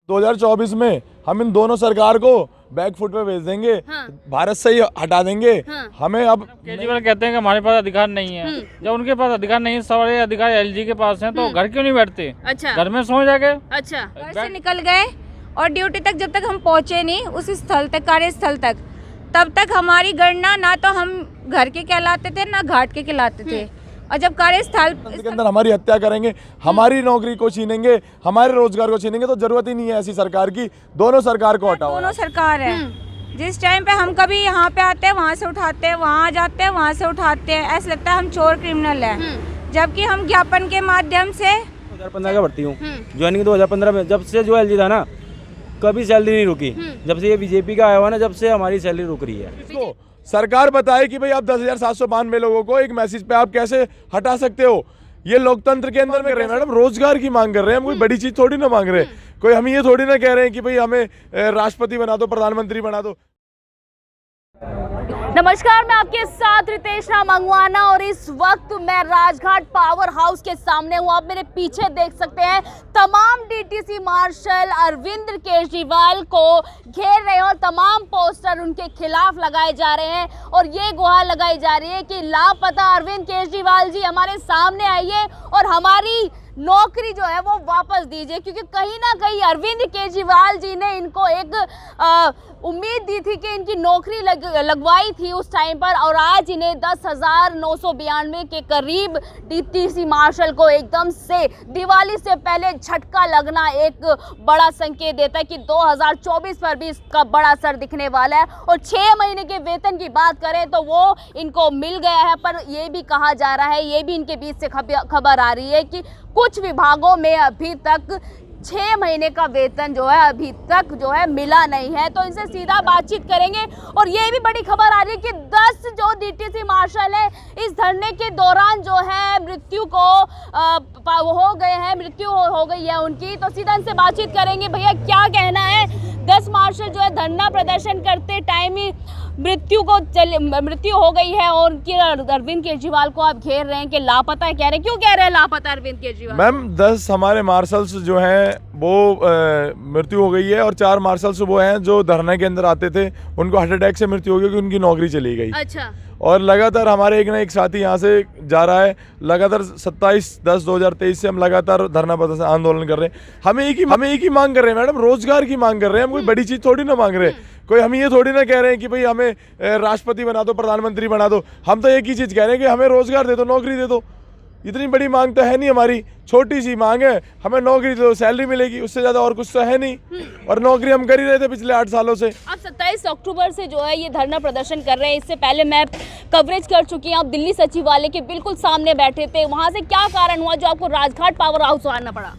2024 में हम इन दोनों सरकार को बैक फुट पे भेज देंगे। हाँ। भारत से ही हटा देंगे। हाँ। हमें अब केजरीवाल कहते हैं कि हमारे पास अधिकार नहीं है। जब उनके पास अधिकार नहीं है, सारे अधिकार एलजी के पास हैं, तो घर क्यों नहीं बैठते? अच्छा, घर में सो जाके। अच्छा, घर से निकल गए और ड्यूटी तक जब तक हम पहुंचे नहीं उस स्थल तक, कार्यस्थल तक, तब तक हमारी गणना ना तो हम घर के कहलाते थे ना घाट के कहलाते थे। और जब कार्यस्थल के अंदर हमारी हत्या करेंगे, हमारी नौकरी को छीनेंगे, हमारे रोजगार को छीनेंगे, तो जरूरत ही नहीं है ऐसी सरकार की। दोनों सरकार को हटाओ। दोनों सरकार है। जिस टाइम पे हम कभी यहाँ पे आते हैं वहाँ से उठाते हैं, वहाँ जाते हैं वहाँ से उठाते हैं, ऐसा लगता है हम चोर क्रिमिनल हैं। जबकि हम ज्ञापन के माध्यम से 2015 का भर्ती हूँ, ज्वाइनिंग 2015 में। जब से जो एलजी था ना, कभी सैलरी नहीं रुकी। जब से ये बीजेपी का आया हुआ ना, जब से हमारी सैलरी रुक रही है। सरकार बताए कि भाई आप 10,792 लोगों को एक मैसेज पे आप कैसे हटा सकते हो। ये लोकतंत्र के अंदर में कर रहे हैं मैडम, रोजगार की मांग कर रहे हैं। हम कोई बड़ी चीज थोड़ी ना मांग रहे हैं। कोई हम ये थोड़ी ना कह रहे हैं कि भाई हमें राष्ट्रपति बना दो, प्रधानमंत्री बना दो। नमस्कार, मैं आपके साथ रितेशना मंगवाना और इस वक्त मैं राजघाट पावर हाउस के सामने हूँ। आप मेरे पीछे देख सकते हैं तमाम डीटीसी मार्शल अरविंद केजरीवाल को घेर रहे हैं और तमाम पोस्टर उनके खिलाफ लगाए जा रहे हैं और ये गुहार लगाई जा रही है कि लापता अरविंद केजरीवाल जी हमारे सामने आइए और हमारी नौकरी जो है वो वापस दीजिए। क्योंकि कहीं ना कहीं अरविंद केजरीवाल जी ने इनको एक उम्मीद दी थी कि इनकी नौकरी लगवाई थी उस टाइम पर, और आज इन्हें 10,992 के करीब डीटीसी मार्शल को एकदम से दिवाली से पहले झटका लगना एक बड़ा संकेत देता है कि 2024 पर भी इसका बड़ा असर दिखने वाला है। और 6 महीने के वेतन की बात करें तो वो इनको मिल गया है, पर यह भी कहा जा रहा है, ये भी इनके बीच से खबर आ रही है कि कुछ विभागों में अभी तक 6 महीने का वेतन जो है अभी तक जो है मिला नहीं है। तो इनसे सीधा बातचीत करेंगे। और ये भी बड़ी खबर आ रही है कि 10 जो डीटीसी मार्शल है इस धरने के दौरान जो है मृत्यु को हो गए हैं, मृत्यु हो गई है उनकी। तो सीधा इनसे बातचीत करेंगे। भैया क्या कहना है, 10 मार्शल जो है धरना प्रदर्शन करते टाइम ही मृत्यु हो गई है और अरविंद केजरीवाल को आप घेर रहे हैं कि लापता है, कह रहे हैं। क्यों कह रहे हैं लापता अरविंद केजरीवाल? मैम 10 हमारे मार्शल्स जो हैं वो मृत्यु हो गई है और 4 मार्शल्स वो हैं जो धरने के अंदर आते थे, उनको हार्ट अटैक से मृत्यु हो गई क्योंकि उनकी नौकरी चली गई। अच्छा। और लगातार हमारे एक ना एक साथी यहाँ से जा रहा है, लगातार 27/10/2023 से हम लगातार धरना प्रदर्शन आंदोलन कर रहे हैं। हमें एक ही मांग कर रहे हैं मैडम, रोजगार की मांग कर रहे हैं। हम कोई बड़ी चीज थोड़ी ना मांग रहे हैं। कोई हम ये थोड़ी ना कह रहे हैं कि भाई हमें राष्ट्रपति बना दो, प्रधानमंत्री बना दो। हम तो एक ही चीज कह रहे हैं कि हमें रोजगार दे दो, नौकरी दे दो। इतनी बड़ी मांग तो है नहीं हमारी, छोटी सी मांग है, हमें नौकरी दो, सैलरी मिलेगी, उससे ज्यादा और कुछ तो है नहीं। और नौकरी हम कर ही रहे थे पिछले 8 सालों से। आप 27 अक्टूबर से जो है ये धरना प्रदर्शन कर रहे हैं। इससे पहले मैं कवरेज कर चुकी हूँ, आप दिल्ली सचिवालय के बिल्कुल सामने बैठे थे। वहाँ से क्या कारण हुआ जो आपको राजघाट पावर हाउस आना पड़ा?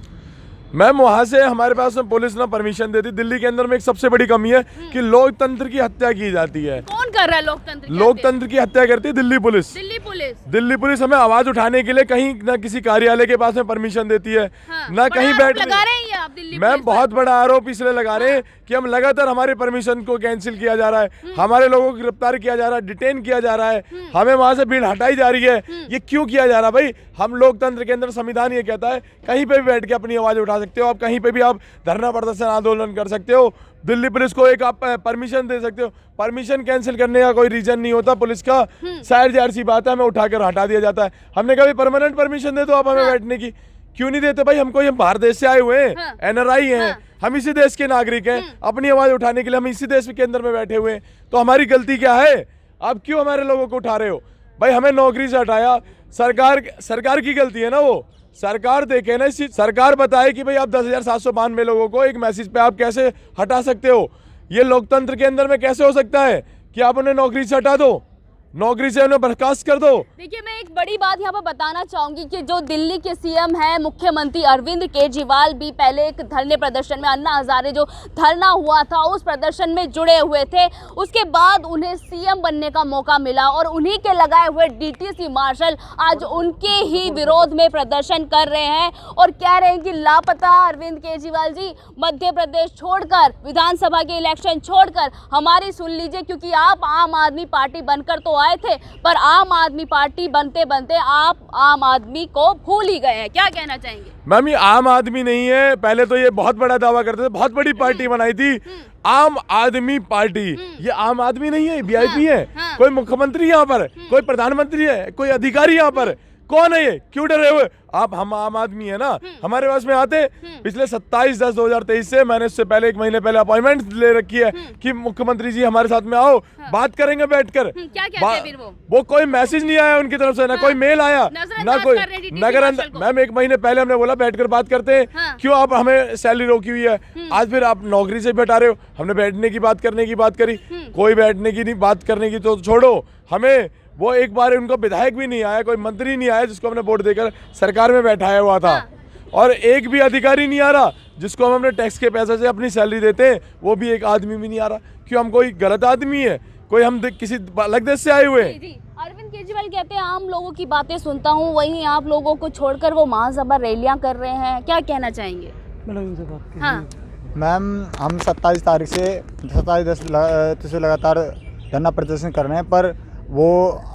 मैम वहाँ से हमारे पास में पुलिस ना परमिशन देती। दिल्ली के अंदर में एक सबसे बड़ी कमी है कि लोकतंत्र की हत्या की जाती है। कौन कर रहा है लोकतंत्र की हत्या करती है दिल्ली पुलिस। दिल्ली पुलिस हमें आवाज उठाने के लिए कहीं ना किसी कार्यालय के पास में परमिशन देती है, ना कहीं बैठ। मैम बहुत बड़ा आरोप इसलिए लगा रहे हैं कि हम लगातार हमारे परमिशन को कैंसिल किया जा रहा है, हमारे लोगों को गिरफ्तार किया जा रहा है, डिटेन किया जा रहा है, हमें वहां से भीड़ हटाई जा रही है। ये क्यों किया जा रहा है भाई? हम लोकतंत्र के अंदर संविधान ये कहता है कहीं पे भी बैठ के अपनी आवाज उठा सकते हो, आप कहीं पे भी आप धरना प्रदर्शन आंदोलन कर सकते हो। दिल्ली पुलिस को एक आप परमिशन दे सकते हो। परमिशन कैंसिल करने का कोई रीजन नहीं होता पुलिस का, जाहिर सी बात है, हमें उठाकर हटा दिया जाता है। हमने कभी परमानेंट परमिशन दे दो आप हमें बैठने की, क्यों नहीं देते भाई? हमको हम बाहर देश से आए हुए हैं, NRI हैं, हम इसी देश के नागरिक हैं, अपनी आवाज उठाने के लिए हम इसी देश के अंदर में बैठे हुए हैं। तो हमारी गलती क्या है? आप क्यों हमारे लोगों को उठा रहे हो भाई? हमें नौकरी से हटाया सरकार की गलती है ना। वो सरकार देखे ना इस चीज, सरकार बताए कि भाई आप 10,792 लोगों को एक मैसेज पे आप कैसे हटा सकते हो। ये लोकतंत्र के अंदर में कैसे हो सकता है कि आप उन्हें नौकरी से हटा दो, नौकरी से उन्हें बर्खास्त कर दो? देखिए, मैं एक बड़ी बात यहाँ पर बताना चाहूंगी कि जो दिल्ली के सीएम है मुख्यमंत्री अरविंद केजरीवाल भी पहले एक धरने प्रदर्शन में, अन्ना हजारे जो धरना हुआ था उस प्रदर्शन में जुड़े हुए थे। उसके बाद उन्हें सीएम बनने का मौका मिला और उन्हीं के लगाए हुए डीटीसी मार्शल आज उनके ही विरोध में प्रदर्शन कर रहे हैं और कह रहे हैं कि लापता अरविंद केजरीवाल जी, मध्य प्रदेश छोड़कर, विधानसभा के इलेक्शन छोड़कर हमारी सुन लीजिए, क्योंकि आप आम आदमी पार्टी बनकर तो आए थे, पर आम आदमी पार्टी बनते बनते आप आम आदमी को भूल ही गए हैं। क्या कहना चाहेंगे? मैम ये आम आदमी नहीं है, पहले तो ये बहुत बड़ा दावा करते थे, बहुत बड़ी पार्टी बनाई थी आम आदमी पार्टी। ये आम आदमी नहीं है, वीआईपी है। कोई मुख्यमंत्री यहाँ पर, कोई प्रधानमंत्री है, कोई अधिकारी यहाँ पर, कौन है ये? क्यों डरे हुए आप? हम आम आदमी है ना, हमारे पास में आते। पिछले 27/10/2023 से मैंने इससे पहले 1 महीने पहले अपॉइंटमेंट ले रखी है कि मुख्यमंत्री जी हमारे साथ में आओ, बात करेंगे बैठकर। क्या कहते हैं फिर वो कोई मैसेज नहीं आया उनकी तरफ से, ना कोई मेल आया, ना कोई नगर अंदर। मैम 1 महीने पहले हमने बोला बैठकर बात करते हैं, क्यों आप हमें सैलरी रोकी हुई है? आज फिर आप नौकरी से बैठा रहे हो। हमने बैठने की बात करने की बात करी, कोई बैठने की नहीं, बात करने की तो छोड़ो। हमें वो एक बार उनको विधायक भी नहीं आया, कोई मंत्री नहीं आया जिसको हमने वोट देकर सरकार में बैठाया हुआ था। और एक भी अधिकारी नहीं आ रहा जिसको हम अपने टैक्स के पैसे से अपनी सैलरी देते हैं, वो भी एक आदमी भी नहीं आ रहा। क्यों? हम कोई गलत आदमी है? कोई हम किसी अलग देश से आए हुए हैं? अरविंद केजरीवाल कहते हैं आम लोगों की बातें सुनता हूँ, वहीं आप लोगों को छोड़कर वो महासभा रैलियां कर रहे हैं। क्या कहना चाहेंगे? हाँ मैम हम 27 तारीख से 27/10 से लगातार धरना प्रदर्शन कर रहे हैं, पर वो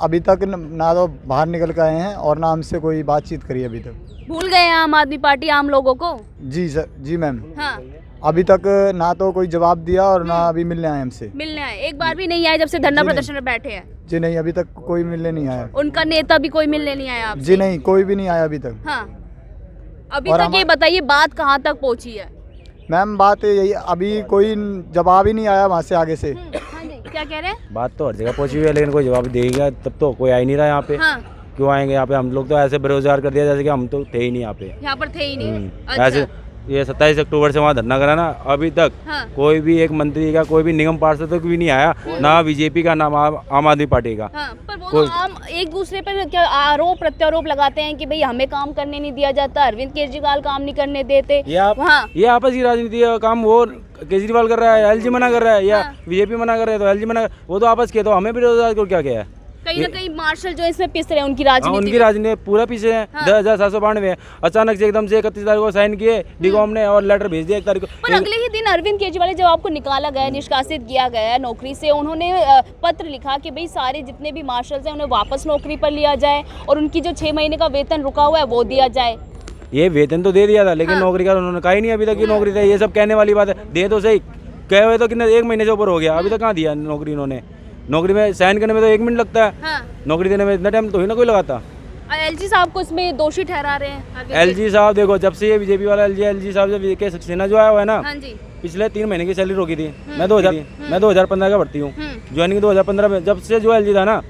अभी तक ना तो बाहर निकल के आए हैं और ना हमसे कोई बातचीत करी अभी तक। भूल गए हैं आम आदमी पार्टी आम लोगों को? जी सर, जी मैम। हाँ अभी तक ना तो कोई जवाब दिया और ना अभी मिलने आए हमसे। मिलने आए? एक बार भी नहीं आए जब से धरना प्रदर्शन में बैठे हैं? जी नहीं, अभी तक कोई मिलने नहीं आया। उनका नेता भी कोई मिलने नहीं आया आपसे? जी नहीं, कोई भी नहीं आया अभी तक। हाँ अभी तक ये बताइए बात कहाँ तक पहुँची है? मैम बात यही, अभी कोई जवाब ही नहीं आया वहाँ से आगे से। हाँ जी, क्या कह रहे हैं? बात तो हर जगह पहुंची हुई है, लेकिन कोई जवाब देगा तब तो कोई आ ही नहीं रहा यहाँ पे। हाँ क्यों आएंगे यहाँ पे? हम लोग तो ऐसे बेरोजगार कर दिया जैसे कि हम तो थे ही नहीं यहाँ पे। यहाँ पर थे ही नहीं। ऐसे ये 27 अक्टूबर से वहाँ धरना करा ना, अभी तक हाँ। कोई भी एक मंत्री का, कोई भी निगम पार्षद तक भी नहीं आया, ना बीजेपी का, ना आम आदमी पार्टी का। हाँ, पर वो तो आम एक दूसरे पर क्या आरोप प्रत्यारोप लगाते हैं कि भाई हमें काम करने नहीं दिया जाता, अरविंद केजरीवाल काम नहीं करने देते। ये आपस की राजनीति का काम वो केजरीवाल कर रहा है, एलजी मना कर रहा है, या बीजेपी मना कर रहा है तो एलजी मना, वो तो आपस के। तो हमें बेरोजगार को क्या किया है? कहीं ना कहीं मार्शल जो इसमें पिस रहे हैं उनकी राजनीति। उनकी राजनीति पूरा पीछे है। 10,792 अचानक से एकदम से 31 तारीख को साइन किए डीकॉम ने और लेटर भेज दिया 1 तारीख को। पर अगले ही दिन अरविंद केजरीवाल जब आपको निकाला गया, निष्कासित किया गया नौकरी से, उन्होंने पत्र लिखा कि भाई सारे जितने भी मार्शल्स हैं उन्हें वापस नौकरी पर लिया जाए और उनकी जो 6 महीने का वेतन रुका हुआ है वो दिया जाए। ये वेतन तो दे दिया था, लेकिन नौकरी का उन्होंने कहा ही नहीं अभी तक की नौकरी दे। ये सब कहने वाली बात है, दे तो सही, कहे हुए तो कितने 1 महीने से ऊपर हो गया, अभी तक कहाँ दिया नौकरी इन्होंने? नौकरी में साइन करने में तो 1 मिनट लगता है। नौकरी देने में इतना टाइम तो ही ना कोई लगाता। एलजी साहब को इसमें दोषी ठहरा रहे हैं। एलजी साहब देखो, जब से ये बीजेपी वाला एलजी साहब जब के सक्सेना जो आया हुआ है ना, पिछले 3 महीने की सैलरी रोकी थी। मैं 2015 का भर्ती हूँ, ज्वाइनिंग 2015 में। जब से जो एलजी था ना,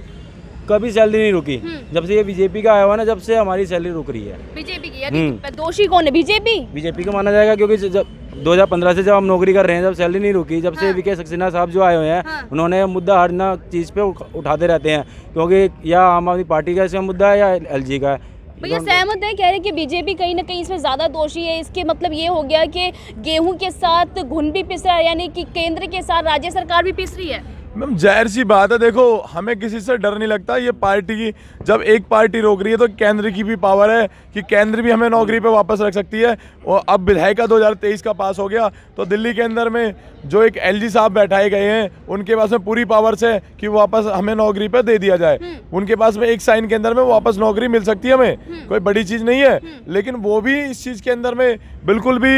कभी सैलरी नहीं रुकी। जब से ये बीजेपी का आया हुआ ना, जब से हमारी सैलरी रुक रही है। बीजेपी की दोषी कौन है? बीजेपी को माना जाएगा, क्योंकि जब 2015 से जब हम नौकरी कर रहे हैं, जब सैलरी नहीं रुकी, जब से वीके सक्सेना साहब जो आए हुए हैं, उन्होंने मुद्दा हर ना चीज़ पे उठाते रहते हैं, क्योंकि या आम आदमी पार्टी का इसका मुद्दा है या एलजी का है। भैया सहमत है? कह रहे कि बीजेपी कहीं ना कहीं इसमें ज्यादा दोषी है। इसके मतलब ये हो गया कि गेहूं के साथ घुन भी पिस रहा है, यानी कि केंद्र के साथ राज्य सरकार भी पिस रही है। मैम जाहिर सी बात है, देखो हमें किसी से डर नहीं लगता। ये पार्टी की जब एक पार्टी रोक रही है तो केंद्र की भी पावर है कि केंद्र भी हमें नौकरी पे वापस रख सकती है। और अब विधायिका 2023 का पास हो गया तो दिल्ली के अंदर में जो एक एलजी साहब बैठाए गए हैं, उनके पास में पूरी पावर्स है कि वापस हमें नौकरी पे दे दिया जाए। उनके पास में एक साइन के अंदर में वापस नौकरी मिल सकती है, हमें कोई बड़ी चीज़ नहीं है। लेकिन वो भी इस चीज़ के अंदर में बिल्कुल भी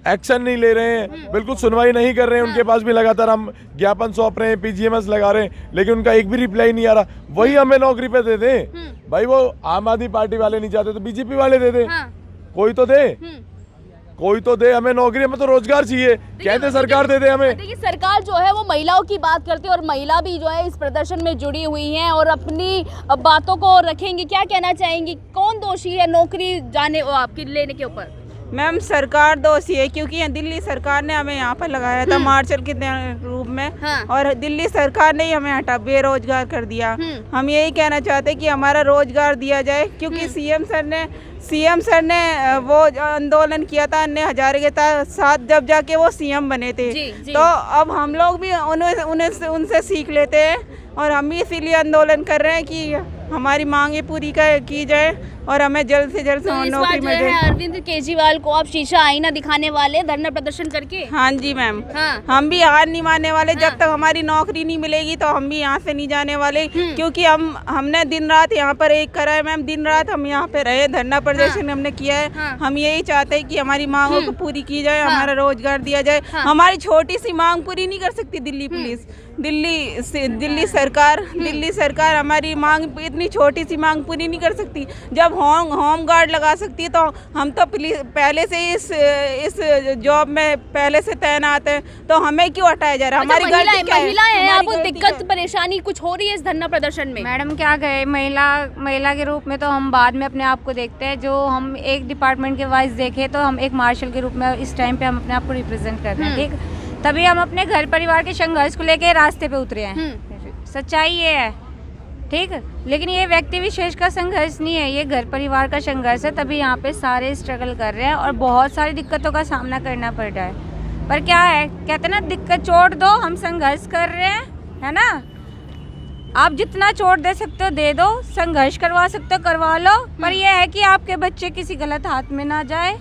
एक्शन नहीं ले रहे हैं, बिल्कुल सुनवाई नहीं कर रहे हैं। उनके पास भी लगातार हम ज्ञापन सौंप रहे हैं, पीजीएमएस लगा रहे हैं, लेकिन उनका एक भी रिप्लाई नहीं आ रहा। वही हमें नौकरी पे दे दें भाई, वो आम आदमी पार्टी वाले नहीं चाहते तो बीजेपी वाले दे दें। कोई तो दे, कोई तो दे हमें नौकरी, हमें तो रोजगार चाहिए। कहते सरकार दे दे हमें। देखिए सरकार जो है वो महिलाओं की बात करती है और महिला भी जो है इस प्रदर्शन में जुड़ी हुई हैं और अपनी बातों को रखेंगी। क्या कहना चाहेंगी, कौन दोषी है नौकरी जाने आपकी लेने के ऊपर? मैम सरकार दोषी है, क्योंकि दिल्ली सरकार ने हमें यहाँ पर लगाया था मार्शल के रूप में। और दिल्ली सरकार ने ही हमें हटा बेरोजगार कर दिया। हम यही कहना चाहते हैं कि हमारा रोजगार दिया जाए, क्योंकि सीएम सर ने वो आंदोलन किया था अन्य हजारे के साथ, जब जाके वो सीएम बने थे। तो अब हम लोग भी उनसे सीख लेते हैं और हम भी इसीलिए आंदोलन कर रहे हैं कि हमारी मांगे पूरी की जाए। और हमें जल्द से जल्द तो इस बार नौकरी जो मिल है जाए। अरविंद केजरीवाल को आप शीशा आईना दिखाने वाले धरना प्रदर्शन करके? हाँ जी मैम, हाँ। हम भी हार नहीं मानने वाले। जब तक हमारी नौकरी नहीं मिलेगी तो हम भी यहाँ से नहीं जाने वाले, क्योंकि हमने दिन रात यहाँ पर एक करा है मैम। दिन रात हम यहाँ पे रहे, धरना प्रदर्शन हमने किया है। हम यही चाहते हैं कि हमारी मांगों को पूरी की जाए, हमारा रोजगार दिया जाए। हमारी छोटी सी मांग पूरी नहीं कर सकती दिल्ली पुलिस, दिल्ली सरकार हमारी मांग, इतनी छोटी सी मांग पूरी नहीं कर सकती। जब होम गार्ड लगा सकती है तो हम तो पहले से इस जॉब में पहले से तैनात है, तो हमें क्यों हटाया जा रहा है? हमारी गलती क्या है? महिलाएं हैं, आपको दिक्कत परेशानी कुछ हो रही है इस धरना प्रदर्शन में? मैडम क्या कहे, महिला के रूप में तो हम बाद में अपने आप को देखते हैं। जो हम एक डिपार्टमेंट के वाइज देखें तो हम एक मार्शल के रूप में इस टाइम पे हम अपने आप को रिप्रेजेंट कर रहे हैं, ठीक। तभी हम अपने घर परिवार के संघर्ष को लेके रास्ते पे उतरे हैं। सच्चाई ये है, ठीक। लेकिन ये व्यक्ति विशेष का संघर्ष नहीं है, ये घर परिवार का संघर्ष है। तभी यहाँ पे सारे स्ट्रगल कर रहे हैं और बहुत सारी दिक्कतों का सामना करना पड़ रहा है। पर क्या है, कहते ना, दिक्कत छोड़ दो, हम संघर्ष कर रहे हैं, है ना। आप जितना चोट दे सकते हो दे दो, संघर्ष करवा सकते हो करवा लो, पर यह है कि आपके बच्चे किसी गलत हाथ में ना जाए,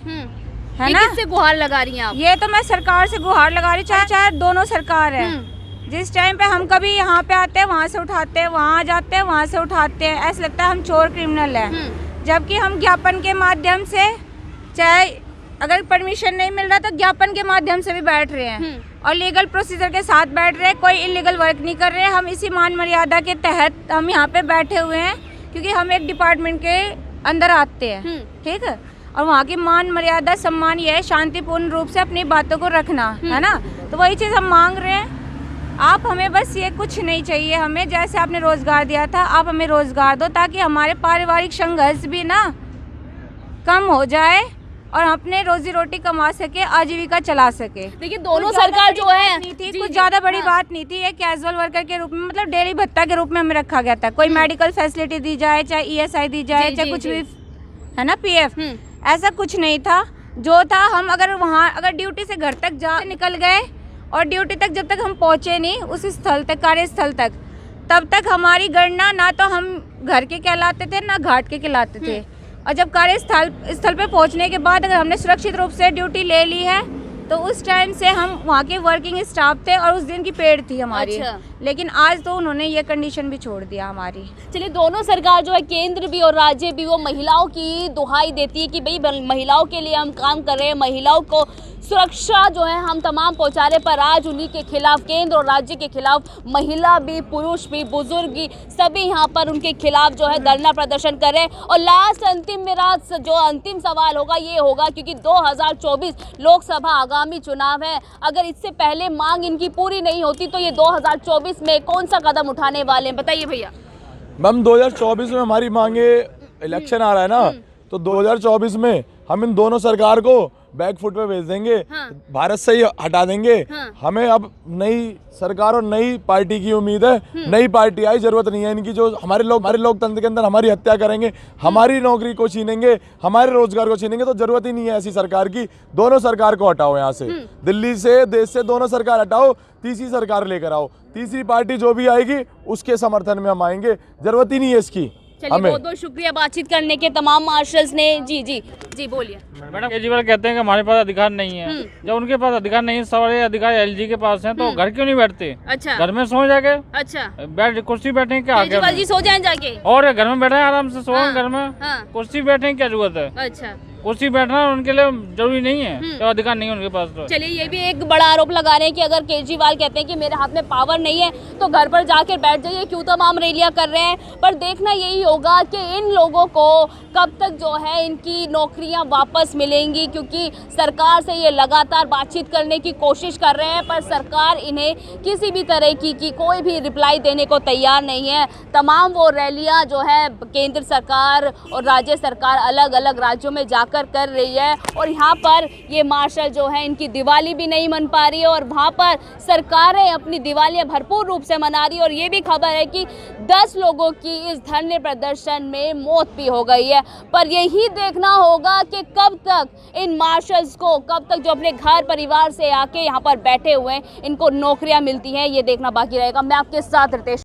है ना। किससे गुहार लगा रही हैं आप? ये तो मैं सरकार से गुहार लगा रही हूँ, चाहे दोनों सरकार है। जिस टाइम पे हम कभी यहाँ पे आते हैं वहाँ से उठाते हैं, वहाँ जाते हैं वहाँ से उठाते हैं, ऐसा लगता है हम चोर क्रिमिनल हैं। जबकि हम ज्ञापन के माध्यम से, चाहे अगर परमिशन नहीं मिल रहा तो ज्ञापन के माध्यम से भी बैठ रहे हैं और लीगल प्रोसीजर के साथ बैठ रहे हैं। कोई इलीगल वर्क नहीं कर रहे हैं। हम इसी मान मर्यादा के तहत हम यहाँ पे बैठे हुए हैं, क्योंकि हम एक डिपार्टमेंट के अंदर आते हैं, ठीक है। और वहाँ की मान मर्यादा सम्मान ये है, शांतिपूर्ण रूप से अपनी बातों को रखना, है ना। तो वही चीज़ हम मांग रहे हैं। आप हमें बस ये कुछ नहीं चाहिए, हमें जैसे आपने रोज़गार दिया था आप हमें रोज़गार दो, ताकि हमारे पारिवारिक संघर्ष भी ना कम हो जाए और अपने रोजी रोटी कमा सके, आजीविका चला सके। देखिए दोनों सरकार जो है कुछ ज़्यादा बड़ी बात नहीं थी। एक कैजुअल वर्कर के रूप में, मतलब डेली भत्ता के रूप में हमें रखा गया था। कोई मेडिकल फैसिलिटी दी जाए, चाहे ESI दी जाए, चाहे कुछ भी, है ना, PF, ऐसा कुछ नहीं था। जो था, हम अगर ड्यूटी से घर तक निकल गए और ड्यूटी तक जब तक हम पहुँचे नहीं उस स्थल तक, कार्यस्थल तक, तब तक हमारी गणना ना तो हम घर के कहलाते थे ना घाट के कहलाते थे। और जब कार्यस्थल पे पहुंचने के बाद अगर हमने सुरक्षित रूप से ड्यूटी ले ली है तो उस टाइम से हम वहाँ के वर्किंग स्टाफ थे और उस दिन की पेड थी हमारी। अच्छा। लेकिन आज तो उन्होंने ये कंडीशन भी छोड़ दिया हमारी। चलिए, दोनों सरकार जो है, केंद्र भी और राज्य भी, वो महिलाओं की दुहाई देती है कि भाई महिलाओं के लिए हम काम कर रहे हैं, महिलाओं को सुरक्षा जो है हम तमाम पहुंचा रहे, पर आज उन्हीं के खिलाफ, केंद्र और राज्य के खिलाफ, महिला भी, पुरुष भी, बुजुर्ग भी, सभी यहाँ पर उनके खिलाफ जो है धरना प्रदर्शन कर रहे हैं। और लास्ट मेरा जो अंतिम सवाल होगा ये होगा, क्योंकि 2024 लोकसभा आगामी चुनाव है, अगर इससे पहले मांग इनकी पूरी नहीं होती तो ये 2024 में कौन सा कदम उठाने वाले हैं, बताइए भैया। मैम 2024 में हमारी मांगे, इलेक्शन आ रहा है ना, तो 2024 में हम इन दोनों सरकार को बैक फुट पे भेज देंगे। भारत से ही हटा देंगे। हमें अब नई सरकार और नई पार्टी की उम्मीद है। नई पार्टी आई, जरूरत नहीं है इनकी, जो हमारे लोकतंत्र के अंदर हमारी हत्या करेंगे, हमारी नौकरी को छीनेंगे, हमारे रोजगार को छीनेंगे, तो जरूरत ही नहीं है ऐसी सरकार की। दोनों सरकार को हटाओ यहाँ से, दिल्ली से, देश से दोनों सरकार हटाओ, तीसरी सरकार लेकर आओ। तीसरी पार्टी जो भी आएगी उसके समर्थन में हम आएंगे, जरूरत ही नहीं है इसकी। चलिए, बहुत बहुत शुक्रिया बातचीत करने के तमाम मार्शल्स ने। जी बोलिए। मैडम, केजरीवाल कहते हैं कि हमारे पास अधिकार नहीं है। जब उनके पास अधिकार नहीं है, सारे अधिकार LG के पास हैं, तो घर क्यों नहीं बैठते? अच्छा, घर में सो जाके। अच्छा, कुर्सी बैठे क्या? केजरीवाल जी सो जाए जाके, और घर में बैठे आराम से सोए। घर में कुर्सी बैठे क्या जरूरत है? अच्छा, कुर्सी बैठना उनके लिए जरूरी नहीं है, तो अधिकार नहीं है उनके पास। तो चलिए, ये भी एक बड़ा आरोप लगा रहे हैं कि अगर केजरीवाल कहते हैं कि मेरे हाथ में पावर नहीं है तो घर पर जाकर बैठ जाइए, क्यों तमाम रैलियां कर रहे हैं। पर देखना यही होगा कि इन लोगों को कब तक जो है इनकी नौकरियां वापस मिलेंगी, क्योंकि सरकार से ये लगातार बातचीत करने की कोशिश कर रहे हैं, पर सरकार इन्हें किसी भी तरह की कोई भी रिप्लाई देने को तैयार नहीं है। तमाम वो रैलियां जो है केंद्र सरकार और राज्य सरकार अलग अलग राज्यों में जाकर कर रही है, और यहाँ पर ये मार्शल जो है इनकी दिवाली भी नहीं मन पा रही है, और वहाँ पर सरकारें अपनी दिवालियाँ भरपूर रूप से मना रही है। और ये भी खबर है कि 10 लोगों की इस धरने प्रदर्शन में मौत भी हो गई है। पर यही देखना होगा कि कब तक इन मार्शल्स को, कब तक जो अपने घर परिवार से आके यहाँ पर बैठे हुए हैं, इनको नौकरियाँ मिलती हैं, ये देखना बाकी रहेगा। मैं आपके साथ रितेश।